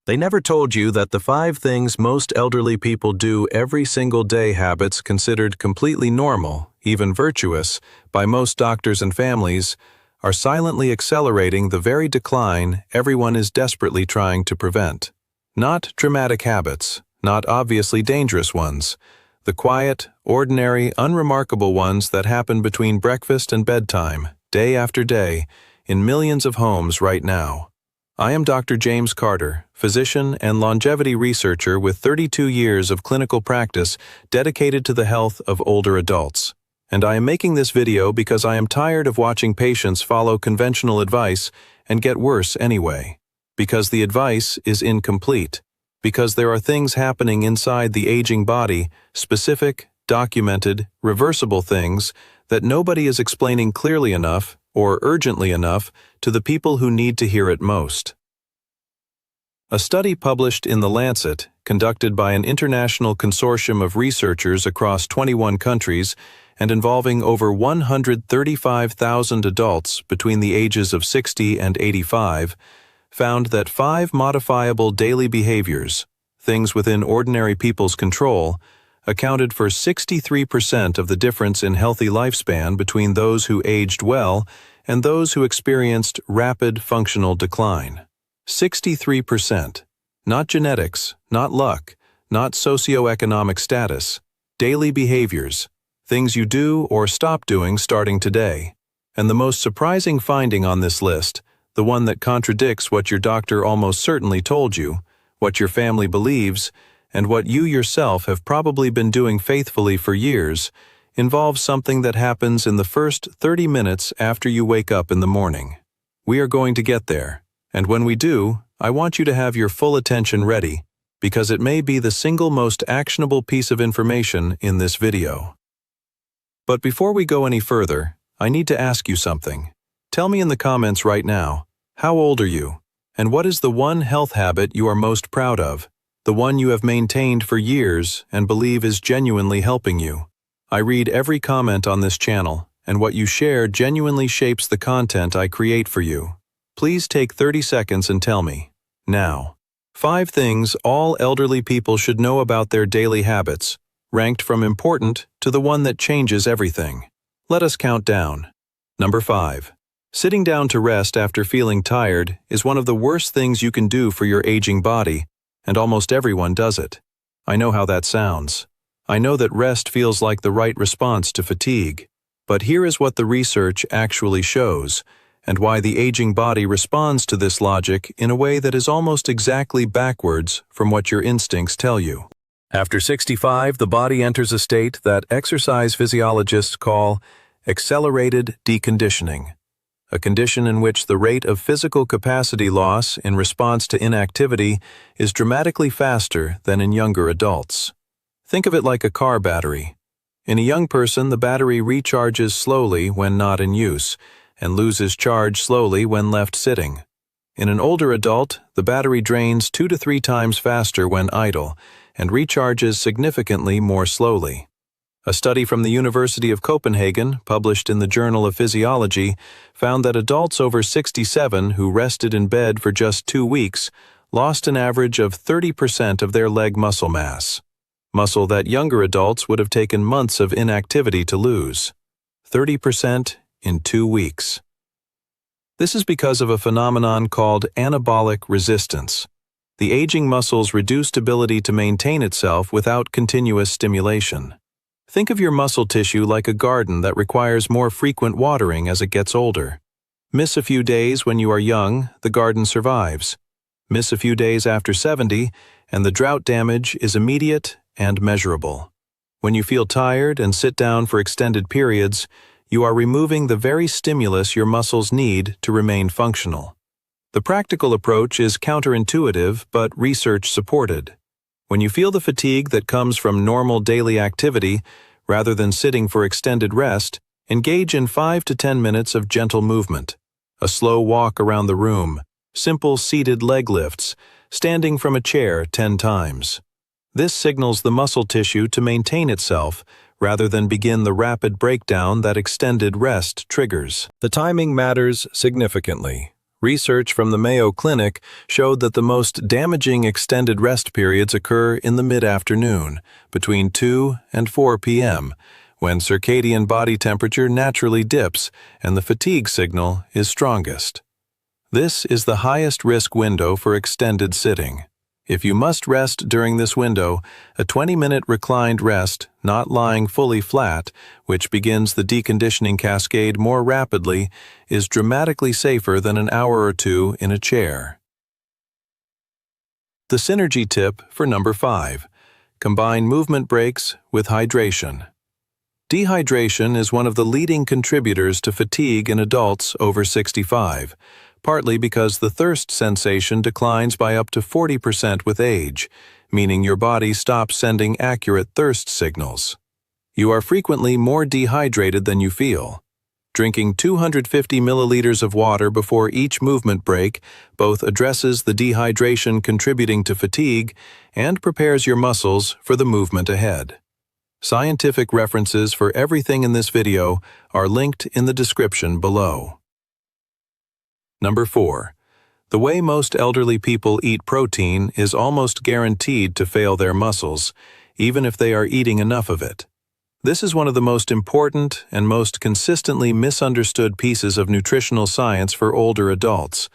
They never told you that the 5 things most elderly people do every single day, habits considered completely normal, even virtuous, by most doctors and families, are silently accelerating the very decline everyone is desperately trying to prevent. Not dramatic habits, not obviously dangerous ones, the quiet, ordinary, unremarkable ones that happen between breakfast and bedtime, day after day, in millions of homes right now. I am Dr. James Carter, physician and longevity researcher with 32 years of clinical practice dedicated to the health of older adults. And I am making this video because I am tired of watching patients follow conventional advice and get worse anyway. Because the advice is incomplete. Because there are things happening inside the aging body, specific, documented, reversible things that nobody is explaining clearly enough or urgently enough to the people who need to hear it most. A study published in The Lancet, conducted by an international consortium of researchers across 21 countries and involving over 135,000 adults between the ages of 60 and 85, found that 5 modifiable daily behaviors, things within ordinary people's control, accounted for 63% of the difference in healthy lifespan between those who aged well and those who experienced rapid functional decline. 63%. Not genetics, not luck, not socioeconomic status. Daily behaviors, things you do or stop doing starting today. And the most surprising finding on this list, the one that contradicts what your doctor almost certainly told you, what your family believes, and what you yourself have probably been doing faithfully for years, involves something that happens in the first 30 minutes after you wake up in the morning. We are going to get there, and when we do, I want you to have your full attention ready, because it may be the single most actionable piece of information in this video. But before we go any further, I need to ask you something. Tell me in the comments right now, how old are you? And what is the one health habit you are most proud of? The one you have maintained for years and believe is genuinely helping you. I read every comment on this channel, and what you share genuinely shapes the content I create for you. Please take 30 seconds and tell me, now. 5 things all elderly people should know about their daily habits, ranked from important to the one that changes everything. Let us count down. Number 5. Sitting down to rest after feeling tired is one of the worst things you can do for your aging body, and almost everyone does it. I know how that sounds. I know that rest feels like the right response to fatigue. But here is what the research actually shows, and why the aging body responds to this logic in a way that is almost exactly backwards from what your instincts tell you. After 65, the body enters a state that exercise physiologists call accelerated deconditioning, a condition in which the rate of physical capacity loss in response to inactivity is dramatically faster than in younger adults. Think of it like a car battery. In a young person, the battery recharges slowly when not in use, and loses charge slowly when left sitting. In an older adult, the battery drains 2 to 3 times faster when idle, and recharges significantly more slowly. A study from the University of Copenhagen, published in the Journal of Physiology, found that adults over 67 who rested in bed for just 2 weeks lost an average of 30% of their leg muscle mass, muscle that younger adults would have taken months of inactivity to lose. 30% in 2 weeks. This is because of a phenomenon called anabolic resistance. The aging muscle's reduced ability to maintain itself without continuous stimulation. Think of your muscle tissue like a garden that requires more frequent watering as it gets older. Miss a few days when you are young, the garden survives. Miss a few days after 70, and the drought damage is immediate and measurable. When you feel tired and sit down for extended periods, you are removing the very stimulus your muscles need to remain functional. The practical approach is counterintuitive but research-supported. When you feel the fatigue that comes from normal daily activity, rather than sitting for extended rest, engage in 5 to 10 minutes of gentle movement. A slow walk around the room, simple seated leg lifts, standing from a chair 10 times. This signals the muscle tissue to maintain itself, rather than begin the rapid breakdown that extended rest triggers. The timing matters significantly. Research from the Mayo Clinic showed that the most damaging extended rest periods occur in the mid-afternoon, between 2 and 4 p.m., when circadian body temperature naturally dips and the fatigue signal is strongest. This is the highest risk window for extended sitting. If you must rest during this window, a 20-minute reclined rest, not lying fully flat, which begins the deconditioning cascade more rapidly, is dramatically safer than an hour or two in a chair. The synergy tip for number 5. Combine movement breaks with hydration. Dehydration is one of the leading contributors to fatigue in adults over 65. Partly because the thirst sensation declines by up to 40% with age, meaning your body stops sending accurate thirst signals. You are frequently more dehydrated than you feel. Drinking 250 milliliters of water before each movement break both addresses the dehydration contributing to fatigue and prepares your muscles for the movement ahead. Scientific references for everything in this video are linked in the description below. Number 4. The way most elderly people eat protein is almost guaranteed to fail their muscles, even if they are eating enough of it. This is one of the most important and most consistently misunderstood pieces of nutritional science for older adults,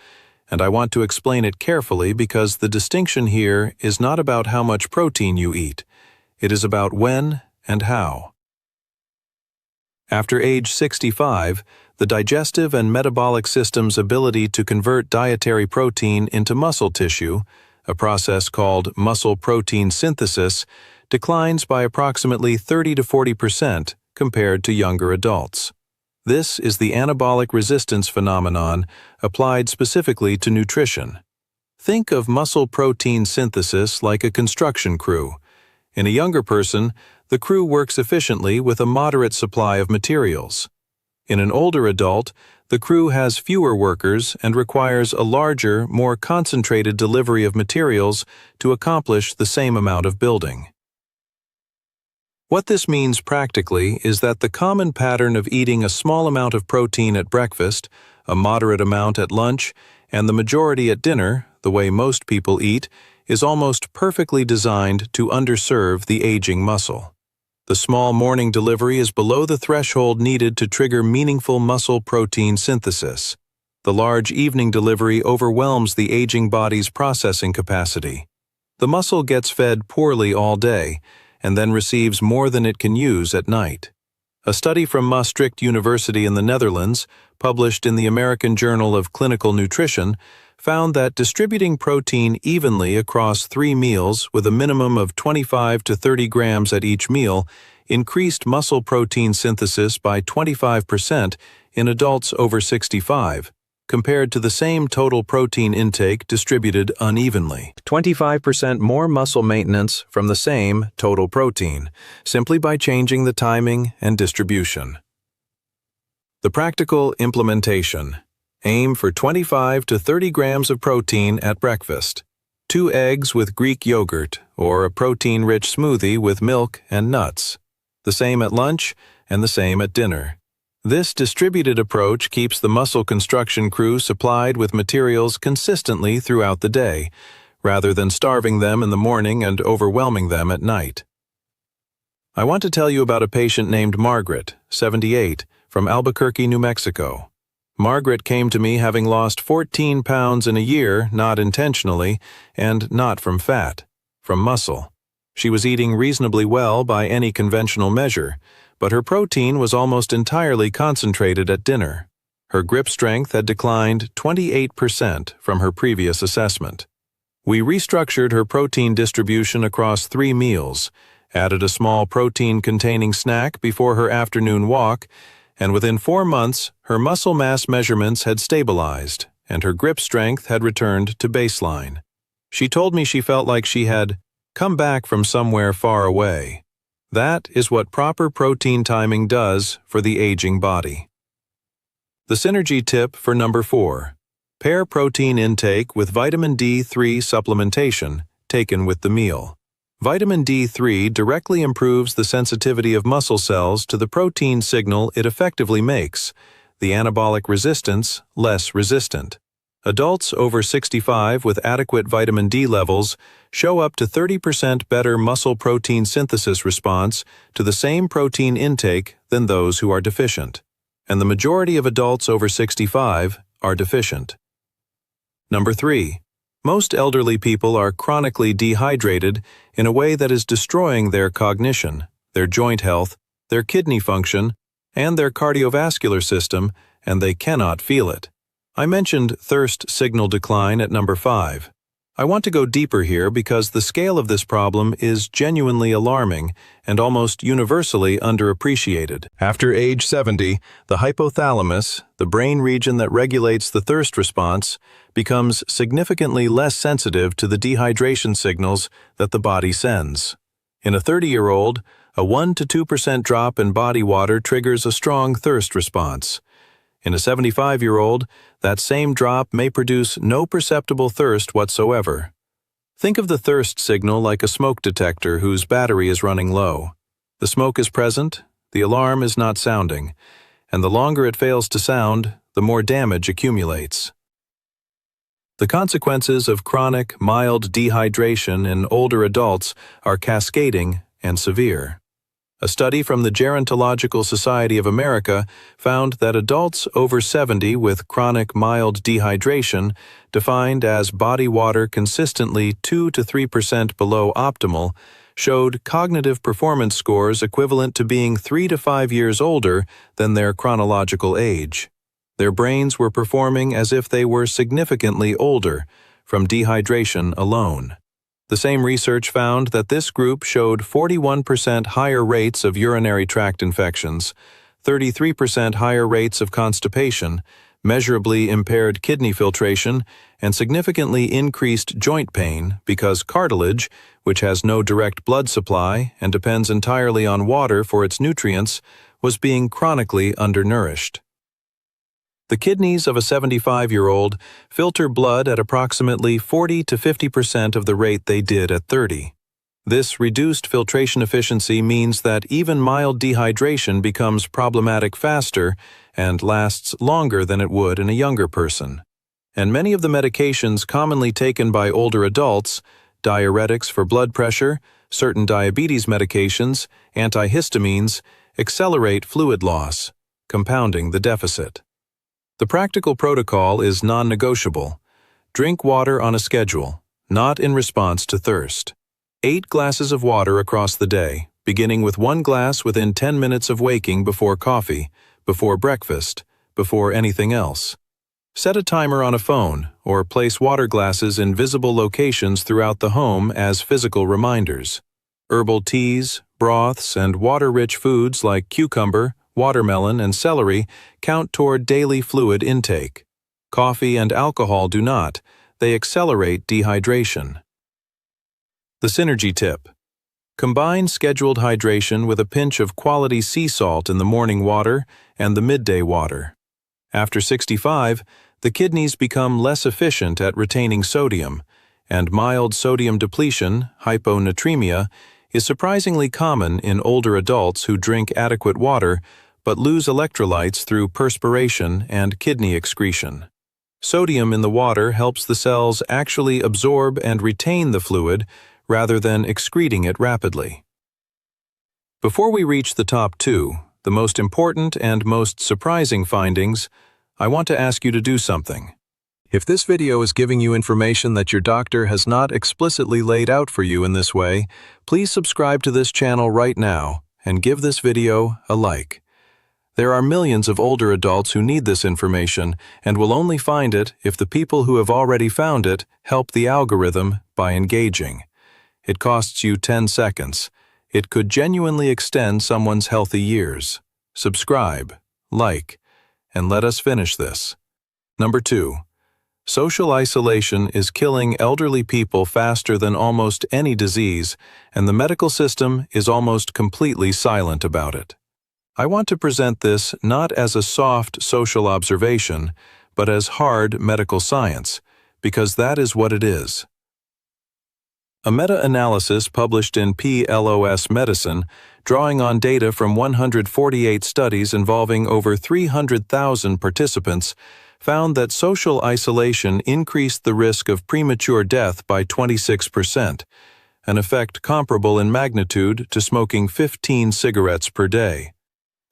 and I want to explain it carefully because the distinction here is not about how much protein you eat. It is about when and how. After age 65, the digestive and metabolic system's ability to convert dietary protein into muscle tissue, a process called muscle protein synthesis, declines by approximately 30 to 40% compared to younger adults. This is the anabolic resistance phenomenon applied specifically to nutrition. Think of muscle protein synthesis like a construction crew. In a younger person, the crew works efficiently with a moderate supply of materials. In an older adult, the crew has fewer workers and requires a larger, more concentrated delivery of materials to accomplish the same amount of building. What this means practically is that the common pattern of eating a small amount of protein at breakfast, a moderate amount at lunch, and the majority at dinner, the way most people eat, is almost perfectly designed to underserve the aging muscle. The small morning delivery is below the threshold needed to trigger meaningful muscle protein synthesis. The large evening delivery overwhelms the aging body's processing capacity. The muscle gets fed poorly all day and then receives more than it can use at night. A study from Maastricht University in the Netherlands, published in the American Journal of Clinical Nutrition, found that distributing protein evenly across 3 meals with a minimum of 25 to 30 grams at each meal increased muscle protein synthesis by 25% in adults over 65, compared to the same total protein intake distributed unevenly. 25% more muscle maintenance from the same total protein, simply by changing the timing and distribution. The practical implementation. Aim for 25 to 30 grams of protein at breakfast, 2 eggs with Greek yogurt, or a protein-rich smoothie with milk and nuts. The same at lunch and the same at dinner. This distributed approach keeps the muscle construction crew supplied with materials consistently throughout the day, rather than starving them in the morning and overwhelming them at night. I want to tell you about a patient named Margaret, 78, from Albuquerque, New Mexico. Margaret came to me having lost 14 pounds in a year, not intentionally, and not from fat, from muscle. She was eating reasonably well by any conventional measure, but her protein was almost entirely concentrated at dinner. Her grip strength had declined 28% from her previous assessment. We restructured her protein distribution across 3 meals, added a small protein-containing snack before her afternoon walk, and within 4 months, her muscle mass measurements had stabilized, and her grip strength had returned to baseline. She told me she felt like she had come back from somewhere far away. That is what proper protein timing does for the aging body. The synergy tip for number 4. Pair protein intake with vitamin D3 supplementation taken with the meal. Vitamin D3 directly improves the sensitivity of muscle cells to the protein signal it effectively makes, the anabolic resistance less resistant. Adults over 65 with adequate vitamin D levels show up to 30% better muscle protein synthesis response to the same protein intake than those who are deficient. And the majority of adults over 65 are deficient. Number 3. Most elderly people are chronically dehydrated in a way that is destroying their cognition, their joint health, their kidney function, and their cardiovascular system, and they cannot feel it. I mentioned thirst signal decline at number 5. I want to go deeper here because the scale of this problem is genuinely alarming and almost universally underappreciated. After age 70, the hypothalamus, the brain region that regulates the thirst response, becomes significantly less sensitive to the dehydration signals that the body sends. In a 30-year-old, a 1 to 2% drop in body water triggers a strong thirst response. In a 75-year-old, that same drop may produce no perceptible thirst whatsoever. Think of the thirst signal like a smoke detector whose battery is running low. The smoke is present, the alarm is not sounding, and the longer it fails to sound, the more damage accumulates. The consequences of chronic, mild dehydration in older adults are cascading and severe. A study from the Gerontological Society of America found that adults over 70 with chronic mild dehydration, defined as body water consistently 2 to 3% below optimal, showed cognitive performance scores equivalent to being 3 to 5 years older than their chronological age. Their brains were performing as if they were significantly older from dehydration alone. The same research found that this group showed 41% higher rates of urinary tract infections, 33% higher rates of constipation, measurably impaired kidney filtration, and significantly increased joint pain because cartilage, which has no direct blood supply and depends entirely on water for its nutrients, was being chronically undernourished. The kidneys of a 75-year-old filter blood at approximately 40 to 50% of the rate they did at 30. This reduced filtration efficiency means that even mild dehydration becomes problematic faster and lasts longer than it would in a younger person. And many of the medications commonly taken by older adults, diuretics for blood pressure, certain diabetes medications, antihistamines, accelerate fluid loss, compounding the deficit. The practical protocol is non-negotiable. Drink water on a schedule, not in response to thirst. 8 glasses of water across the day, beginning with 1 glass within 10 minutes of waking before coffee, before breakfast, before anything else. Set a timer on a phone or place water glasses in visible locations throughout the home as physical reminders. Herbal teas, broths, and water-rich foods like cucumber, watermelon, and celery count toward daily fluid intake. Coffee and alcohol do not. They accelerate dehydration. The synergy tip. Combine scheduled hydration with a pinch of quality sea salt in the morning water and the midday water. After 65, the kidneys become less efficient at retaining sodium, and mild sodium depletion, hyponatremia, is surprisingly common in older adults who drink adequate water but lose electrolytes through perspiration and kidney excretion. Sodium in the water helps the cells actually absorb and retain the fluid rather than excreting it rapidly. Before we reach the top 2, the most important and most surprising findings, I want to ask you to do something. If this video is giving you information that your doctor has not explicitly laid out for you in this way, please subscribe to this channel right now and give this video a like. There are millions of older adults who need this information and will only find it if the people who have already found it help the algorithm by engaging. It costs you 10 seconds. It could genuinely extend someone's healthy years. Subscribe, like, and let us finish this. Number 2. Social isolation is killing elderly people faster than almost any disease, and the medical system is almost completely silent about it. I want to present this not as a soft social observation, but as hard medical science, because that is what it is. A meta-analysis published in PLOS Medicine, drawing on data from 148 studies involving over 300,000 participants, found that social isolation increased the risk of premature death by 26%, an effect comparable in magnitude to smoking 15 cigarettes per day.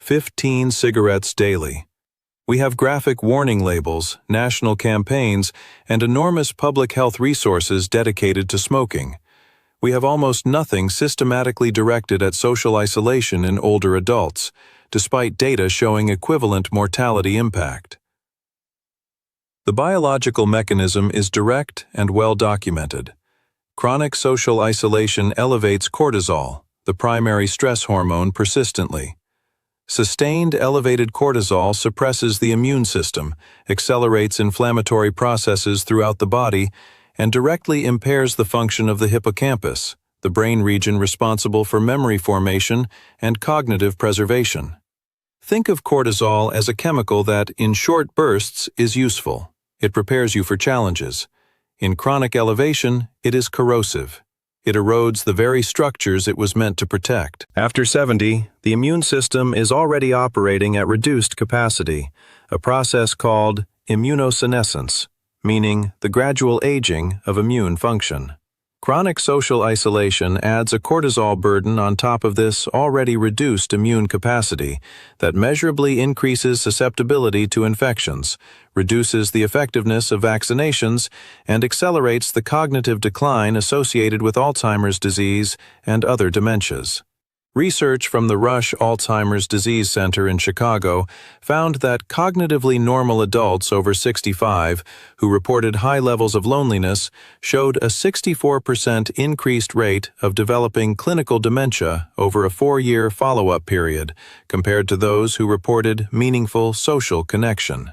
15 cigarettes daily. We have graphic warning labels, national campaigns, and enormous public health resources dedicated to smoking. We have almost nothing systematically directed at social isolation in older adults, despite data showing equivalent mortality impact. The biological mechanism is direct and well documented. Chronic social isolation elevates cortisol, the primary stress hormone, persistently. Sustained elevated cortisol suppresses the immune system, accelerates inflammatory processes throughout the body, and directly impairs the function of the hippocampus, the brain region responsible for memory formation and cognitive preservation. Think of cortisol as a chemical that, in short bursts, is useful. It prepares you for challenges. In chronic elevation, it is corrosive. It erodes the very structures it was meant to protect. After 70, the immune system is already operating at reduced capacity, a process called immunosenescence, meaning the gradual aging of immune function. Chronic social isolation adds a cortisol burden on top of this already reduced immune capacity that measurably increases susceptibility to infections, reduces the effectiveness of vaccinations, and accelerates the cognitive decline associated with Alzheimer's disease and other dementias. Research from the Rush Alzheimer's Disease Center in Chicago found that cognitively normal adults over 65 who reported high levels of loneliness showed a 64% increased rate of developing clinical dementia over a 4-year follow-up period compared to those who reported meaningful social connection.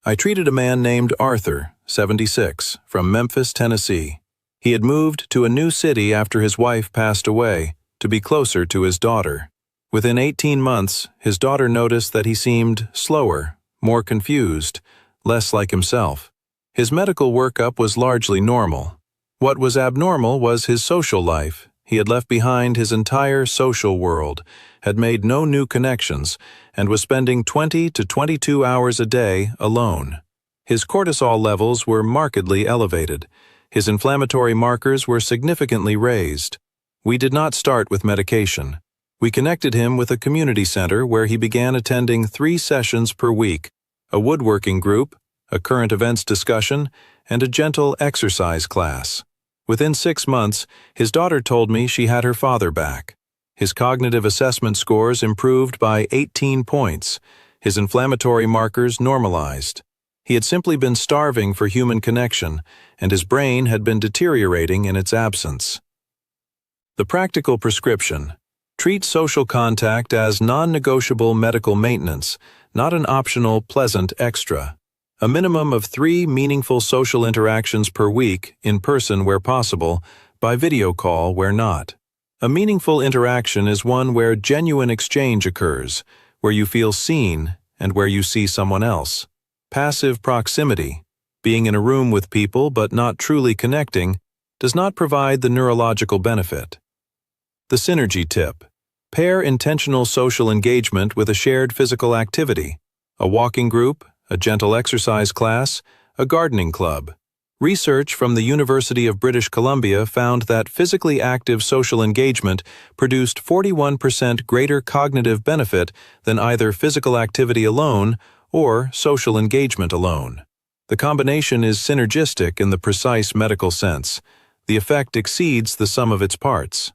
I treated a man named Arthur, 76, from Memphis, Tennessee. He had moved to a new city after his wife passed away, to be closer to his daughter. Within 18 months, his daughter noticed that he seemed slower, more confused, less like himself. His medical workup was largely normal. What was abnormal was his social life. He had left behind his entire social world, had made no new connections, and was spending 20 to 22 hours a day alone. His cortisol levels were markedly elevated. His inflammatory markers were significantly raised. We did not start with medication. We connected him with a community center where he began attending 3 sessions per week, a woodworking group, a current events discussion, and a gentle exercise class. Within 6 months, his daughter told me she had her father back. His cognitive assessment scores improved by 18 points. His inflammatory markers normalized. He had simply been starving for human connection, and his brain had been deteriorating in its absence. The practical prescription: treat social contact as non-negotiable medical maintenance, not an optional, pleasant extra. A minimum of 3 meaningful social interactions per week, in person where possible, by video call where not. A meaningful interaction is one where genuine exchange occurs, where you feel seen and where you see someone else. Passive proximity, being in a room with people but not truly connecting, does not provide the neurological benefit. The synergy tip: pair intentional social engagement with a shared physical activity, a walking group, a gentle exercise class, a gardening club. Research from the University of British Columbia found that physically active social engagement produced 41% greater cognitive benefit than either physical activity alone or social engagement alone. The combination is synergistic in the precise medical sense. The effect exceeds the sum of its parts.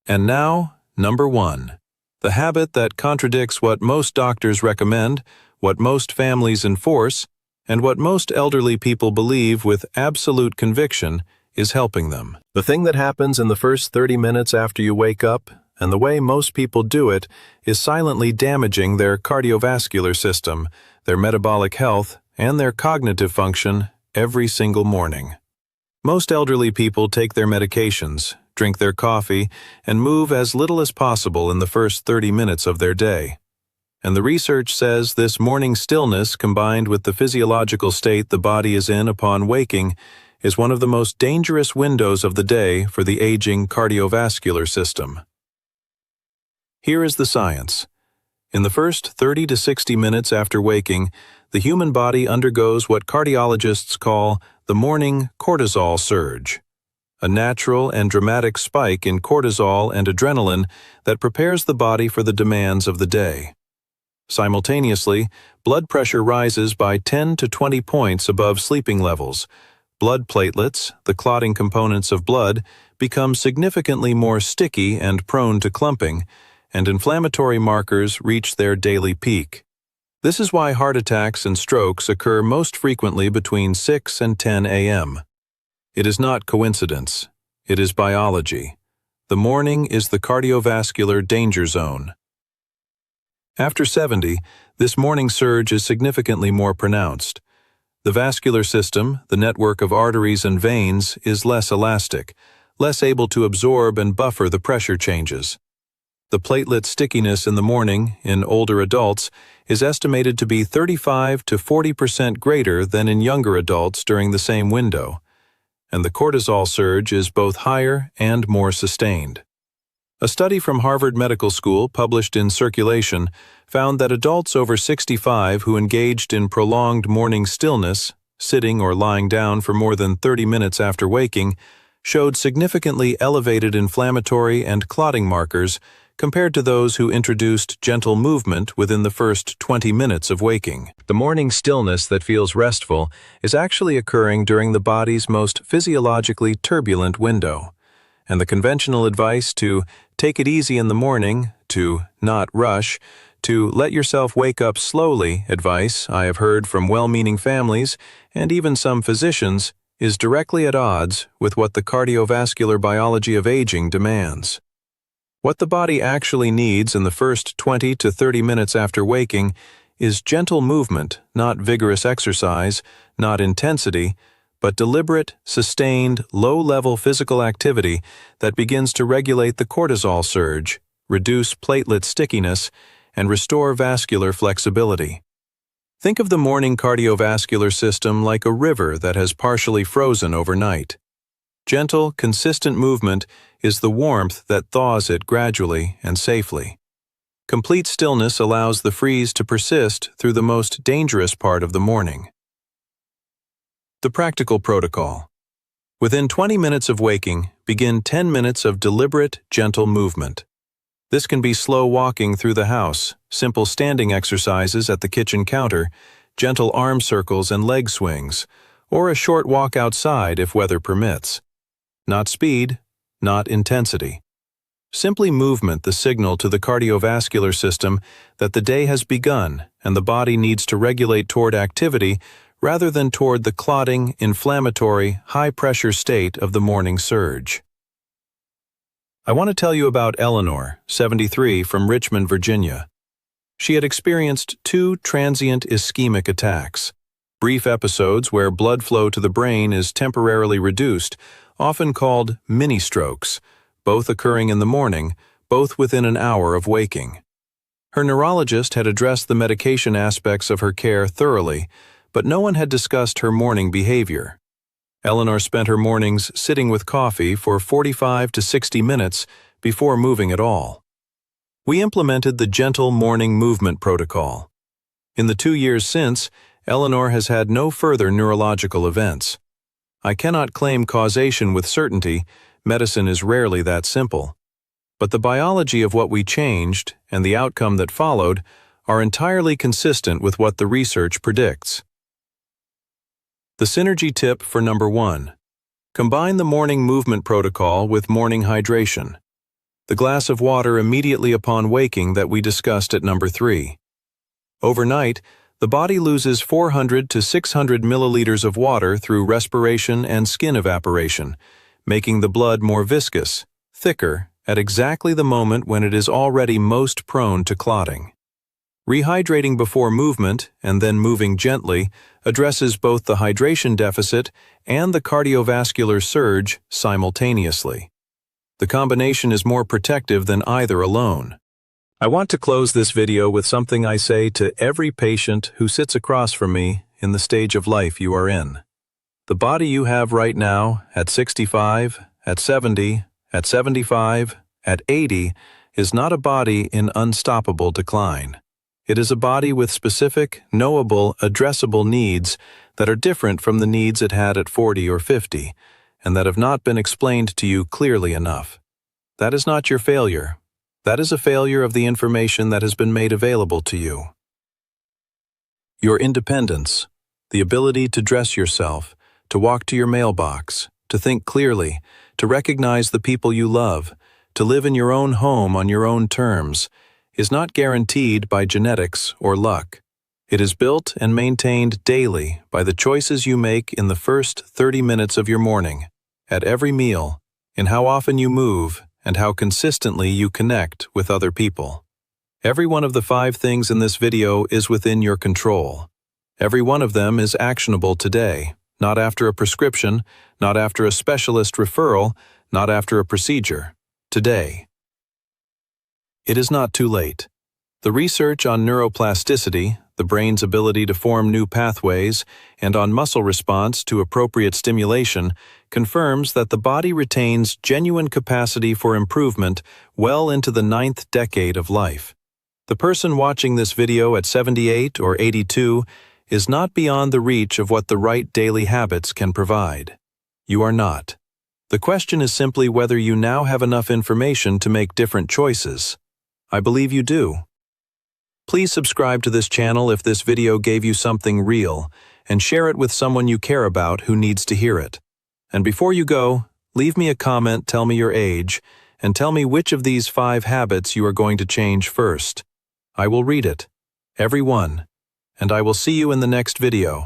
And now, number 1. The habit that contradicts what most doctors recommend, what most families enforce, and what most elderly people believe with absolute conviction is helping them. The thing that happens in the first 30 minutes after you wake up, and the way most people do it, is silently damaging their cardiovascular system, their metabolic health, and their cognitive function every single morning. Most elderly people take their medications, drink their coffee, and move as little as possible in the first 30 minutes of their day. And the research says this morning stillness, combined with the physiological state the body is in upon waking, is one of the most dangerous windows of the day for the aging cardiovascular system. Here is the science. In the first 30 to 60 minutes after waking, the human body undergoes what cardiologists call the morning cortisol surge, a natural and dramatic spike in cortisol and adrenaline that prepares the body for the demands of the day. Simultaneously, blood pressure rises by 10 to 20 points above sleeping levels. Blood platelets, the clotting components of blood, become significantly more sticky and prone to clumping, and inflammatory markers reach their daily peak. This is why heart attacks and strokes occur most frequently between 6 and 10 a.m. It is not coincidence. It is biology. The morning is the cardiovascular danger zone. After 70, this morning surge is significantly more pronounced. The vascular system, the network of arteries and veins, is less elastic, less able to absorb and buffer the pressure changes. The platelet stickiness in the morning, in older adults, is estimated to be 35 to 40% greater than in younger adults during the same window, and the cortisol surge is both higher and more sustained. A study from Harvard Medical School published in Circulation found that adults over 65 who engaged in prolonged morning stillness, sitting or lying down for more than 30 minutes after waking, showed significantly elevated inflammatory and clotting markers compared to those who introduced gentle movement within the first 20 minutes of waking. The morning stillness that feels restful is actually occurring during the body's most physiologically turbulent window, and the conventional advice to take it easy in the morning, to not rush, to let yourself wake up slowly advice I have heard from well-meaning families and even some physicians is directly at odds with what the cardiovascular biology of aging demands. What the body actually needs in the first 20 to 30 minutes after waking is gentle movement, not vigorous exercise, not intensity, but deliberate, sustained, low-level physical activity that begins to regulate the cortisol surge, reduce platelet stickiness, and restore vascular flexibility. Think of the morning cardiovascular system like a river that has partially frozen overnight. Gentle, consistent movement is the warmth that thaws it gradually and safely. Complete stillness allows the freeze to persist through the most dangerous part of the morning. The practical protocol. Within 20 minutes of waking, begin 10 minutes of deliberate, gentle movement. This can be slow walking through the house, simple standing exercises at the kitchen counter, gentle arm circles and leg swings, or a short walk outside if weather permits. Not speed, not intensity. Simply movement the signal to the cardiovascular system that the day has begun and the body needs to regulate toward activity rather than toward the clotting, inflammatory, high-pressure state of the morning surge. I want to tell you about Eleanor, 73, from Richmond, Virginia. She had experienced 2 transient ischemic attacks, brief episodes where blood flow to the brain is temporarily reduced, often called mini-strokes, both occurring in the morning, both within an hour of waking. Her neurologist had addressed the medication aspects of her care thoroughly, but no one had discussed her morning behavior. Eleanor spent her mornings sitting with coffee for 45 to 60 minutes before moving at all. We implemented the gentle morning movement protocol. In the 2 years since, Eleanor has had no further neurological events. I cannot claim causation with certainty, medicine is rarely that simple. But the biology of what we changed and the outcome that followed are entirely consistent with what the research predicts. The synergy tip for number 1. Combine the morning movement protocol with morning hydration. The glass of water immediately upon waking that we discussed at number 3. Overnight, the body loses 400 to 600 milliliters of water through respiration and skin evaporation, making the blood more viscous, thicker, at exactly the moment when it is already most prone to clotting. Rehydrating before movement and then moving gently addresses both the hydration deficit and the cardiovascular surge simultaneously. The combination is more protective than either alone. I want to close this video with something I say to every patient who sits across from me in the stage of life you are in. The body you have right now, at 65, at 70, at 75, at 80, is not a body in unstoppable decline. It is a body with specific, knowable, addressable needs that are different from the needs it had at 40 or 50, and that have not been explained to you clearly enough. That is not your failure. That is a failure of the information that has been made available to you. Your independence, the ability to dress yourself, to walk to your mailbox, to think clearly, to recognize the people you love, to live in your own home on your own terms, is not guaranteed by genetics or luck. It is built and maintained daily by the choices you make in the first 30 minutes of your morning, at every meal, in how often you move, and how consistently you connect with other people. Every one of the 5 things in this video is within your control. Every one of them is actionable today, not after a prescription, not after a specialist referral, not after a procedure. Today. It is not too late. The research on neuroplasticity, the brain's ability to form new pathways, and on muscle response to appropriate stimulation confirms that the body retains genuine capacity for improvement well into the 9th decade of life. The person watching this video at 78 or 82 is not beyond the reach of what the right daily habits can provide. You are not. The question is simply whether you now have enough information to make different choices. I believe you do. Please subscribe to this channel if this video gave you something real, and share it with someone you care about who needs to hear it. And before you go, leave me a comment, tell me your age, and tell me which of these 5 habits you are going to change first. I will read it. Every one. And I will see you in the next video.